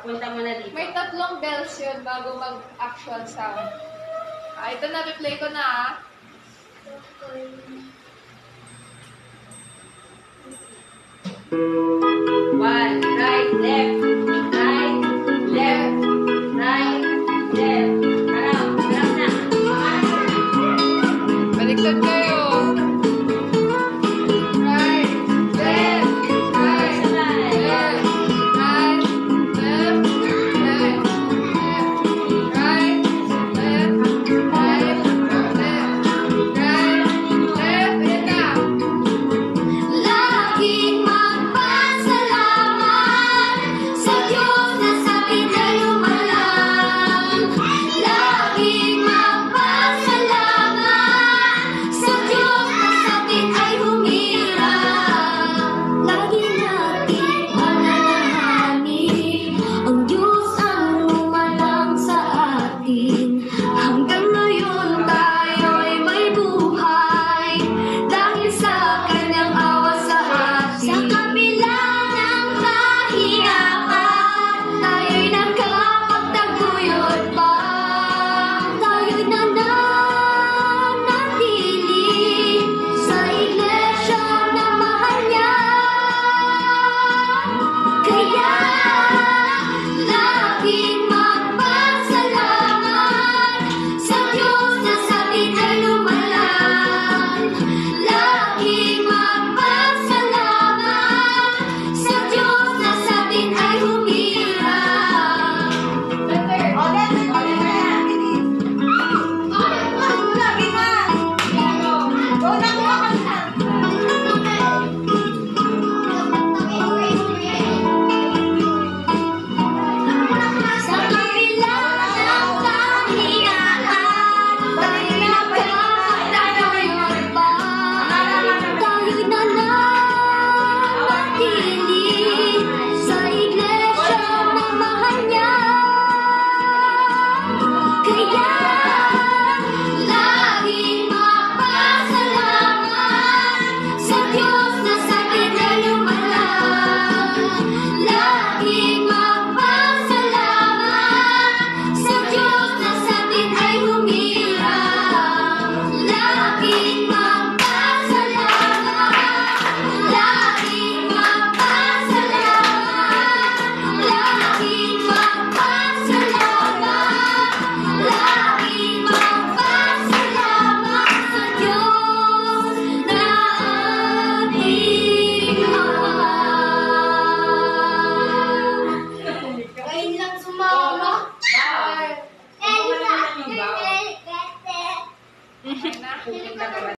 Punta mo na dito. May 3 bells yun bago mag-actual sound. Ito na, replay ko na One, right, left, right, left, right, left. Harap na. Baliktad kayo. Right, left, right, left, right, left, left, right, left, right, left, right, left. Ayan na. Laging magpasalamat sa Diyos na sa atin ay lumalang. Laging magpasalamat sa Diyos na sa atin ay humirang. Lagi natin alalahanin ang Diyos ang lumalang sa atin. Hanggang ngayon tayo'y may buhay dahil sa Kanyang awa sa atin. Sa kabila ng kahirapan, tayo'y nakapagtaguyod pa. Tayo'y nananatili sa iglesia na mahal niya. Kaya laging magpasalamat sa Diyos na sa atin ay lumalang. Laging magpasalamat sa Diyos na sa atin ay humirang. Sa kabila ng kahirapan, tayo'y nakapagtaguyod pa. Tayo'y nananatili sa iglesia na mahal niya. Kaya laging magpasalamat sa Diyos na sa atin ay lumalang. Laging magpasalamat sa Diyos na sa atin ay humirang. Laging magpasalamat. Laging magpasalamat. Laging magpasalamat. Laging magpasalamat sa Diyos na ating mahal. Ngayon lang sumama. Bye. Elsa! Pupunta ka ba?